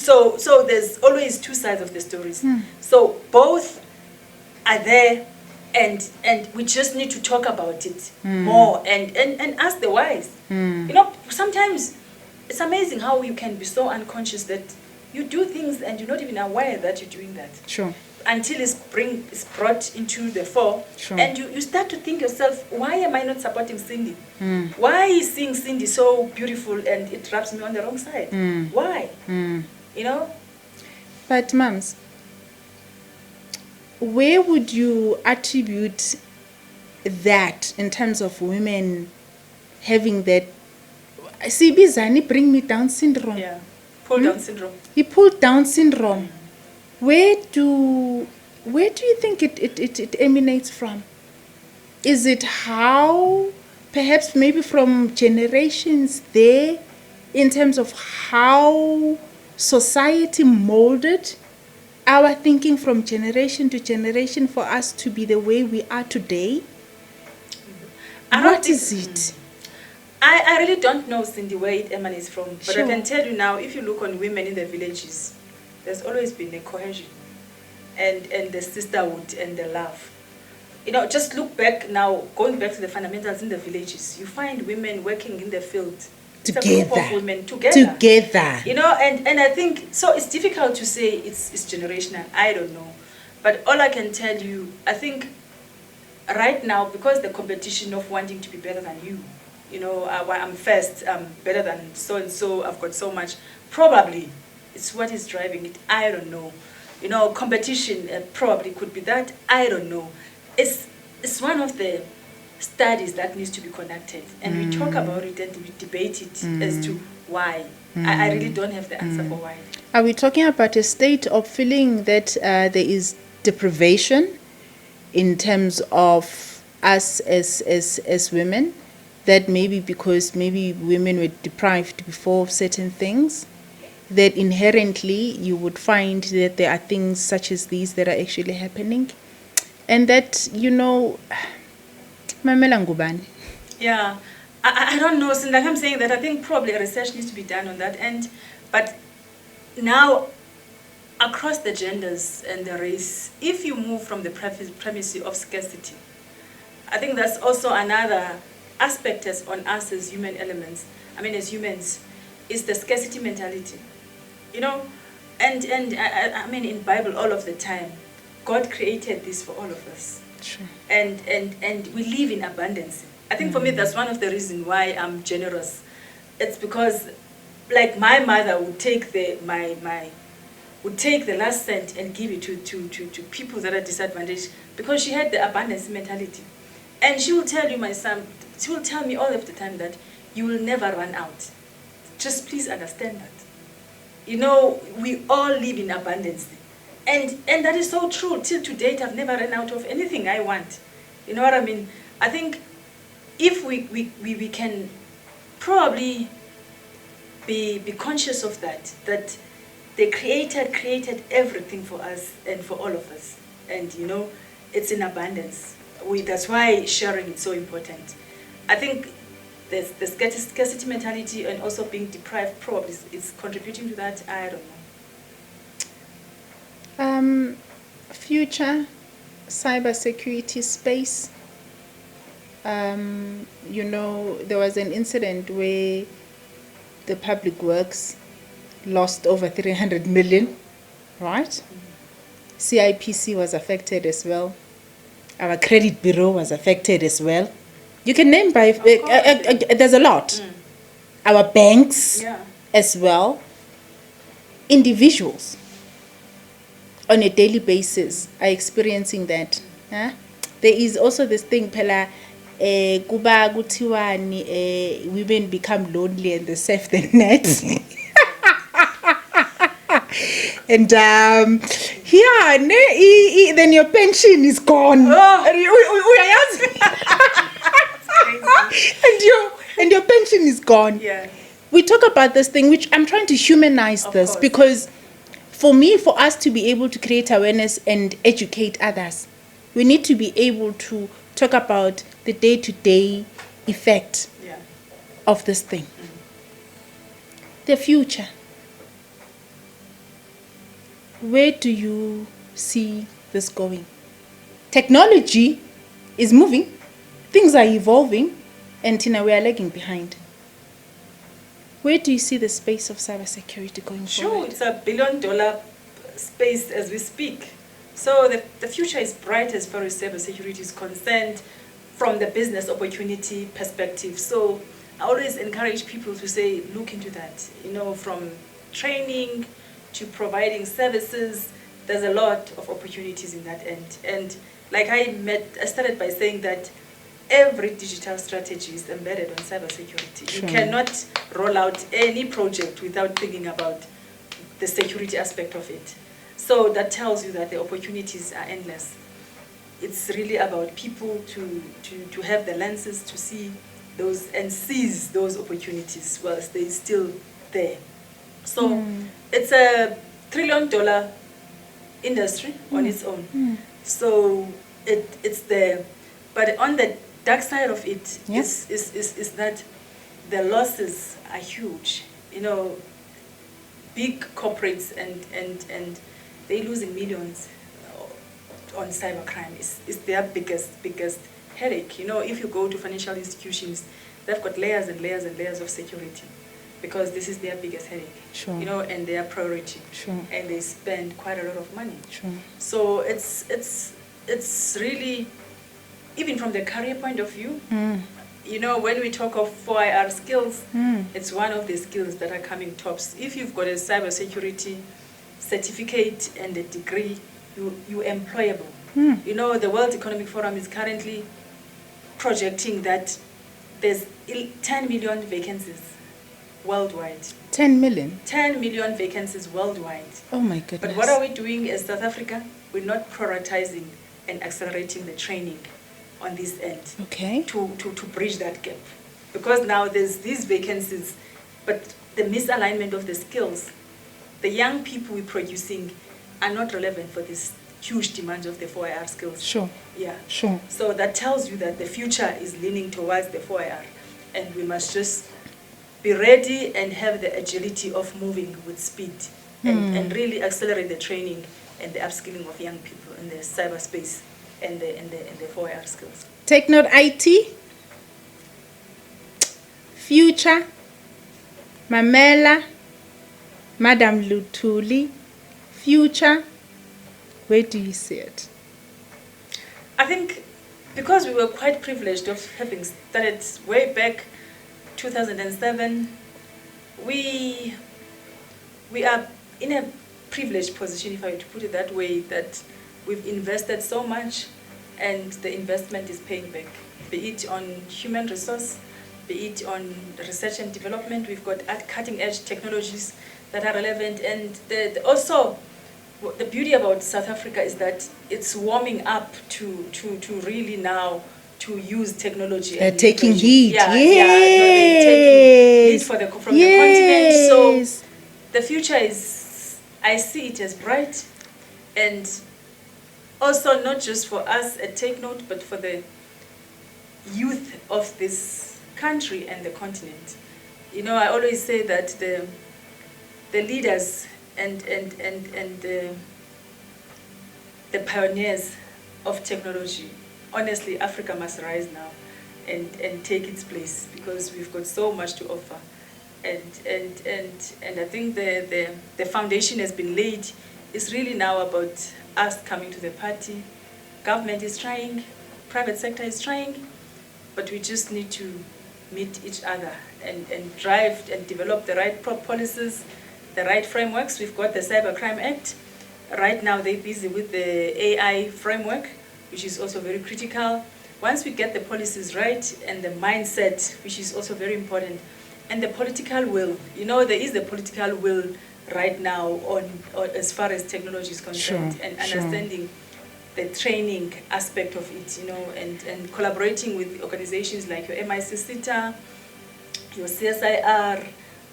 So there's always two sides of the stories. So both are there, and we just need to talk about it more and ask the whys. Sometimes it's amazing how you can be so unconscious that you do things and you're not even aware that you're doing that. Sure. Until it's brought into the fore. Sure. And you start to think yourself, why am I not supporting Cindy? Why is seeing Cindy so beautiful and it rubs me on the wrong side? Why? But mums, where would you attribute that in terms of women having that? See, Bizani bring me down syndrome. Yeah, pull down syndrome. He pulled down syndrome. Where do you think it emanates from? Is it how, perhaps maybe from generations there, in terms of how society molded our thinking from generation to generation for us to be the way we are today? What is it? I really don't know, Cindy, where it emanates from. But Sure. I can tell you now, if you look on women in the villages, there's always been a cohesion and the sisterhood and the love. Just look back now, going back to the fundamentals in the villages, you find women working in the field. It's a group of women together. And I think, so it's difficult to say it's generational. I don't know. But all I can tell you, I think right now, because the competition of wanting to be better than you, I'm first, I'm better than so-and-so, I've got so much, probably it's what is driving it. I don't know. Competition probably could be that. I don't know. It's one of the studies that needs to be conducted, and we talk about it and we debate it as to why. I really don't have the answer for why. Are we talking about a state of feeling that there is deprivation in terms of us as women, that maybe because maybe women were deprived before of certain things, that inherently you would find that there are things such as these that are actually happening, and that, mamela ngubani. Yeah, I don't know. So like I'm saying that I think probably research needs to be done on that end. But now, across the genders and the race, if you move from the premise of scarcity, I think that's also another aspect as on us as human elements. I mean, as humans, is the scarcity mentality. And I mean, in Bible all of the time, God created this for all of us. Sure. And we live in abundance. I think for me that's one of the reasons why I'm generous. It's because, like, my mother would take the last cent and give it to people that are disadvantaged, because she had the abundance mentality. And she will tell you, my son, she will tell me all of the time that you will never run out. Just please understand that. We all live in abundance. And that is so true. Till to date, I've never run out of anything I want. You know what I mean? I think if we can probably be conscious of that the Creator created everything for us and for all of us. And, it's in abundance. That's why sharing is so important. I think there's the scarcity mentality, and also being deprived probably is contributing to that. I don't know. Future cybersecurity space. There was an incident where the public works lost over 300 million, right? CIPC was affected as well. Our credit bureau was affected as well. You can name by, there's a lot. Our banks as well. Individuals on a daily basis are experiencing that. There is also this thing, Pela, kuba kuthiwani, women become lonely and they surf the net. And then your pension is gone. and your pension is gone. Yeah. We talk about this thing, which I'm trying to humanize this, because for us to be able to create awareness and educate others, we need to be able to talk about the day-to-day effect of this thing. The future. Where do you see this going? Technology is moving, things are evolving, and Tina, we are lagging behind. Where do you see the space of cybersecurity going forward? It's $1 billion space as we speak. So the future is bright as far as cybersecurity is concerned from the business opportunity perspective. So I always encourage people to say, look into that, from training to providing services. There's a lot of opportunities in that end. And like I started by saying that every digital strategy is embedded on cybersecurity. Sure. You cannot roll out any project without thinking about the security aspect of it. So that tells you that the opportunities are endless. It's really about people to have the lenses to see those and seize those opportunities whilst they're still there. So it's a $1 trillion industry on its own. So it's there. But on the dark side of it is that the losses are huge. Big corporates and they're losing millions on cybercrime. Is their biggest headache. If you go to financial institutions, they've got layers and layers and layers of security, because this is their biggest headache. Sure. And their priority. Sure. And they spend quite a lot of money. Sure. So it's really, even from the career point of view, when we talk of 4IR skills, it's one of the skills that are coming tops. If you've got a cybersecurity certificate and a degree, you're employable. The World Economic Forum is currently projecting that there's 10 million vacancies worldwide. 10 million? 10 million vacancies worldwide. Oh my goodness. But what are we doing as South Africa? We're not prioritizing and accelerating the training on this end Okay. to bridge that gap. Because now there's these vacancies, but the misalignment of the skills, the young people we're producing are not relevant for this huge demand of the 4IR skills. Sure. Yeah. Sure. So that tells you that the future is leaning towards the 4IR, and we must just be ready and have the agility of moving with speed and really accelerate the training and the upskilling of young people in the cyberspace and the 4IR skills. Take note, IT, future, Mamela, Madam Lutuli, future. Where do you see it? I think because we were quite privileged of having started way back 2007, we are in a privileged position, if I were to put it that way, that we've invested so much and the investment is paying back, be it on human resource, be it on research and development. We've got cutting edge technologies that are relevant, and also the beauty about South Africa is that it's warming up to really now to use technology. They're taking heat. Yeah, yes. yeah. No, they're taking lead from the continent. So the future is, I see it as bright, and also not just for us at Take Note, but for the youth of this country and the continent. You know, I always say that the leaders and the pioneers of technology, honestly, Africa must rise now and take its place, because we've got so much to offer. And I think the foundation has been laid. It's really now about us coming to the party. Government is trying, private sector is trying, but we just need to meet each other and drive and develop the right policies, the right frameworks. We've got the Cybercrime Act. Right now they're busy with the AI framework, which is also very critical. Once we get the policies right and the mindset, which is also very important, and the political will, you know, there is the political will right now on as far as technology is concerned, Sure, and understanding the training aspect of it, you know, and collaborating with organizations like your MIC-SITA, your CSIR,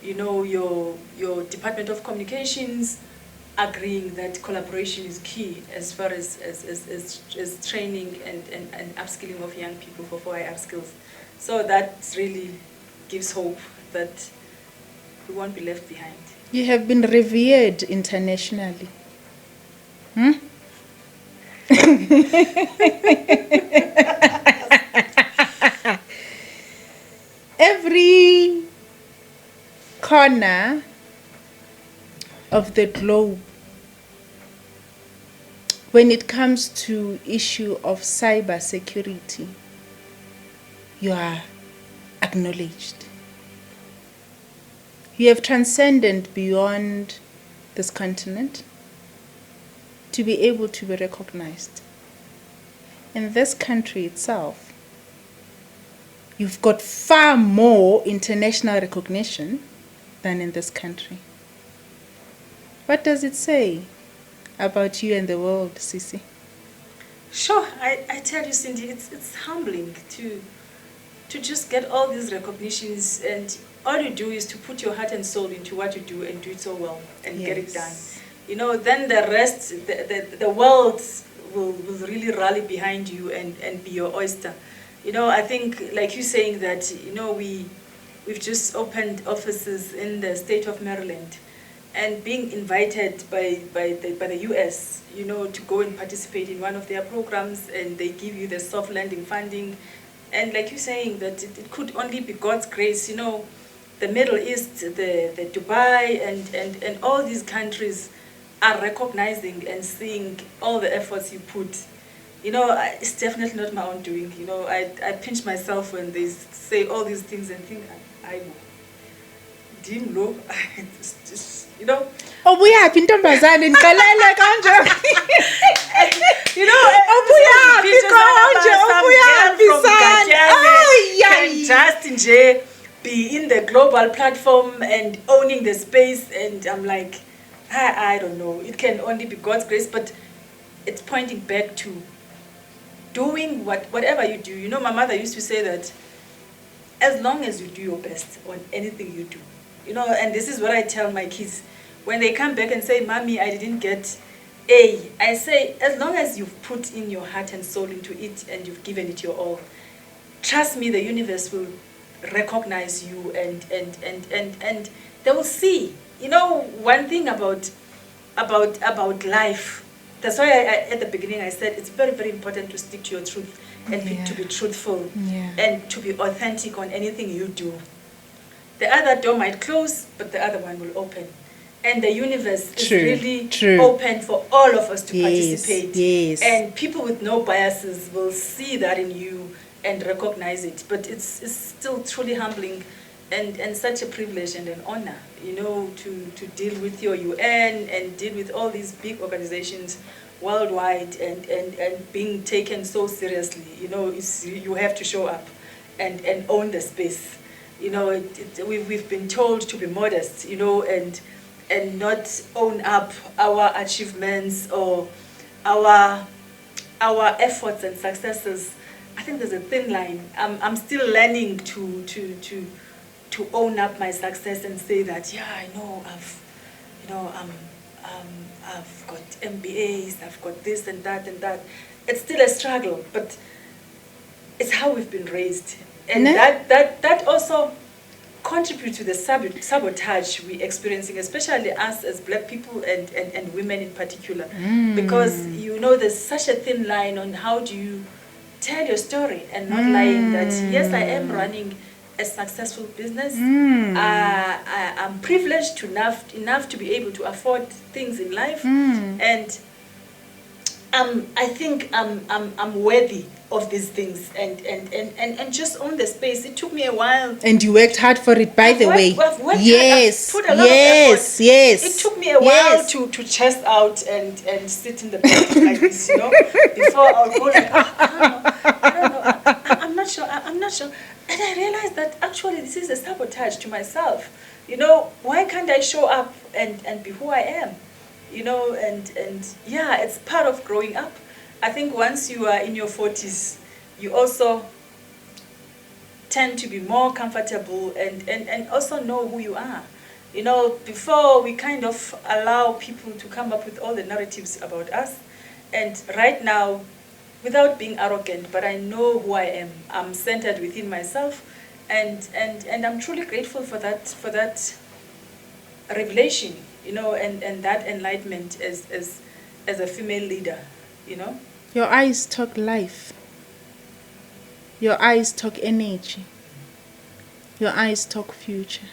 you know, your Department of Communications, agreeing that collaboration is key as far as training and upskilling of young people for 4IR skills. So that really gives hope that we won't be left behind. You have been revered internationally. Every corner of the globe, when it comes to issue of cyber security, you are acknowledged. You have transcended beyond this continent to be able to be recognized. In this country itself, you've got far more international recognition than in this country. What does it say about you and the world, Sisi? Sure, I tell you, Cindy, it's humbling to just get all these recognitions, and all you do is to put your heart and soul into what you do and do it so well and get it done. You know, then the rest, the world will really rally behind you and be your oyster. You know, I think, like you saying that, you know, we've just opened offices in the state of Maryland, and being invited by the US, you know, to go and participate in one of their programs, and they give you the soft landing funding. And like you're saying, that it could only be God's grace, you know, the Middle East, the Dubai, and all these countries are recognizing and seeing all the efforts you put. You know, it's definitely not my own doing. You know, I pinch myself when they say all these things and think, I didn't know. You know. Obuya pintombazane ngiqalele kanje. You know, Obuya can just nje be in the global platform and owning the space, and I'm like, I don't know. It can only be God's grace, but it's pointing back to doing whatever you do. You know, my mother used to say that as long as you do your best on anything you do, you know, and this is what I tell my kids. When they come back and say, Mommy, I didn't get A, I say, as long as you've put in your heart and soul into it and you've given it your all, trust me, the universe will recognize you and they will see. You know, one thing about life, that's why at the beginning I said it's very, very important to stick to your truth and to be truthful and to be authentic on anything you do. The other door might close, but the other one will open. And the universe is really open for all of us to participate. Yes. And people with no biases will see that in you and recognize it. But it's still truly humbling and such a privilege and an honor, you know, to deal with your UN and deal with all these big organizations worldwide and being taken so seriously. You know, you have to show up and own the space. You know, we've been told to be modest, you know, and not own up our achievements or our efforts and successes. I think there's a thin line. I'm still learning to own up my success and say that, yeah, I know I've got MBAs, I've got this and that and that. It's still a struggle, but it's how we've been raised. And that also contributes to the sabotage we're experiencing, especially us as Black people and women in particular. Because, you know, there's such a thin line on how do you tell your story and not lying that, yes, I am running a successful business. I'm privileged enough to be able to afford things in life. And I think I'm worthy of these things and just own the space. It took me a while. And you worked hard for it, by the way. I've worked yes, hard. I've put a lot of effort. Yes. It took me a while to chest out and sit in the back like this, you know, before I'll go like, I don't know, I'm not sure. And I realized that actually this is a sabotage to myself. You know, why can't I show up and be who I am? You know, and yeah, it's part of growing up. I think once you are in your 40s, you also tend to be more comfortable and also know who you are. You know, before we kind of allow people to come up with all the narratives about us. And right now, without being arrogant, but I know who I am. I'm centered within myself, and I'm truly grateful for that revelation, you know, and that enlightenment as a female leader, you know. Your eyes talk life. Your eyes talk energy. Your eyes talk future.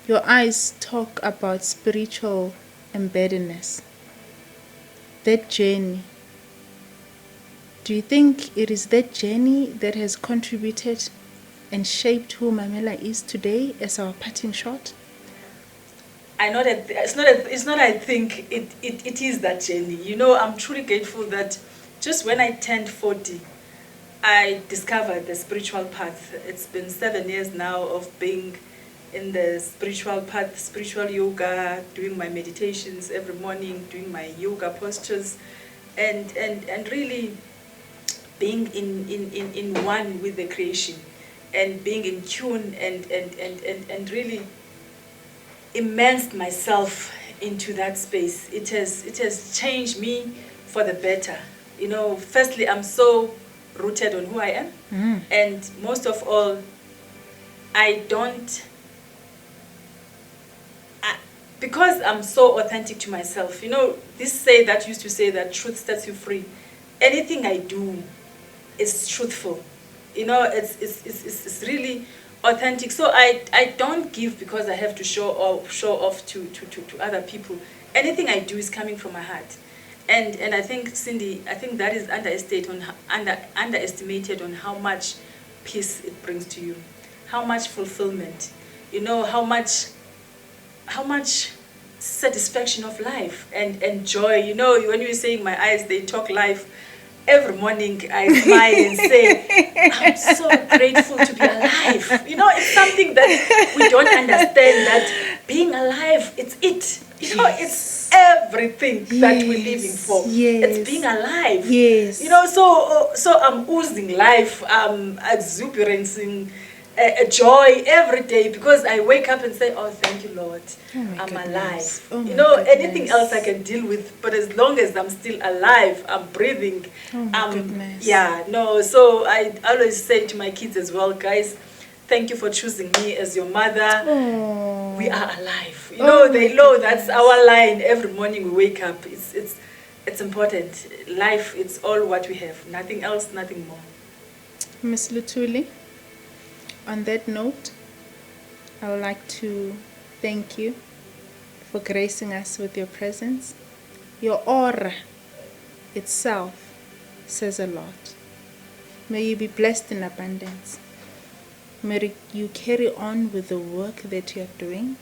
Your eyes talk about spiritual embeddedness. That journey. Do you think it is that journey that has contributed and shaped who Mamela is today as our parting shot? I know that it's not I think it is that journey. You know, I'm truly grateful that just when I turned 40, I discovered the spiritual path. It's been 7 years now of being in the spiritual path, spiritual yoga, doing my meditations every morning, doing my yoga postures, and really being in one with the creation and being in tune and really immersed myself into that space. It has changed me for the better. You know, firstly, I'm so rooted on who I am, and most of all, because I'm so authentic to myself. You know, used to say that truth sets you free. Anything I do is truthful. You know, it's really authentic. So I don't give because I have to show off to other people. Anything I do is coming from my heart. And I think, Cindy, that is underestimated on how much peace it brings to you, how much fulfillment, you know, how much satisfaction of life and joy. You know, when you're saying my eyes, they talk life, every morning I smile and say, I'm so grateful to be alive. You know, it's something that we don't understand, that being alive, it's it. You know, it's everything that we're living Yes, for. yes. It's being alive. Yes. You know, so I'm oozing life, exuberancing joy every day, because I wake up and say, oh, thank you, Lord. Oh my I'm goodness. alive. Oh You my know, anything goodness. else I can deal with, but as long as I'm still alive, I'm breathing. Oh my goodness. Yeah, no, so I always say to my kids as well, guys, thank you for choosing me as your mother. Oh. We are alive. You Oh know, my they know goodness. that's our line every morning we wake up. It's important. Life, it's all what we have. Nothing else, nothing more. Miss Lutuli, on that note, I would like to thank you for gracing us with your presence. Your aura itself says a lot. May you be blessed in abundance. May you carry on with the work that you are doing.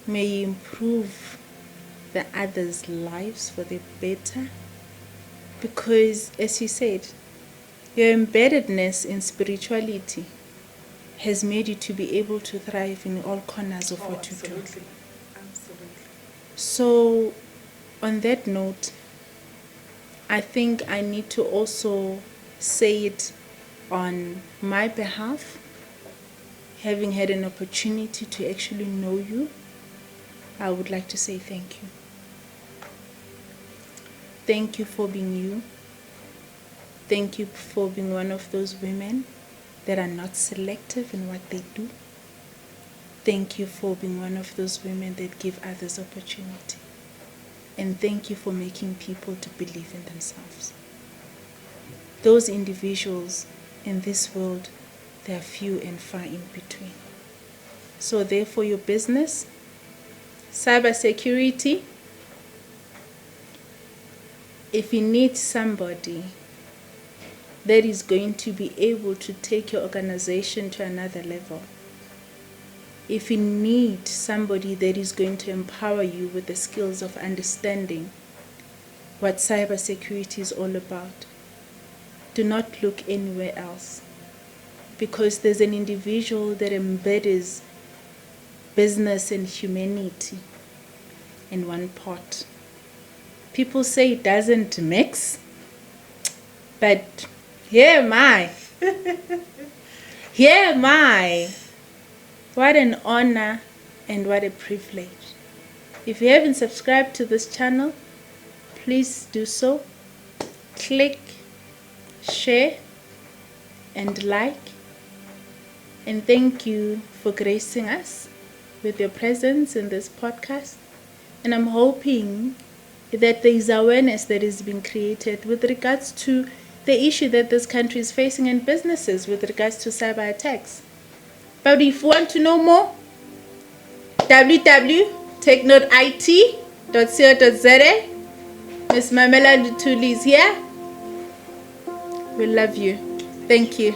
May you improve the others' lives for the better. Because, as you said, your embeddedness in spirituality has made you to be able to thrive in all corners of what you do. Absolutely. So, on that note, I think I need to also say it on my behalf, having had an opportunity to actually know you. I would like to say thank you. Thank you for being you. Thank you for being one of those women that are not selective in what they do. Thank you for being one of those women that give others opportunity. And thank you for making people to believe in themselves. Those individuals in this world, they are few and far in between. So therefore, your business, cybersecurity, if you need somebody that is going to be able to take your organization to another level, if you need somebody that is going to empower you with the skills of understanding what cybersecurity is all about, do not look anywhere else, because there's an individual that embeds business and humanity in one pot. People say it doesn't mix, but here am I. Here am I. What an honor and what a privilege. If you haven't subscribed to this channel, please do so. Click, share, and like. And thank you for gracing us with your presence in this podcast. And I'm hoping that there is awareness that is being created with regards to the issue that this country is facing in businesses with regards to cyber attacks. But if you want to know more, www.technodeit.co.za. Miss Mamela Lutuli is here. We love you. Thank you.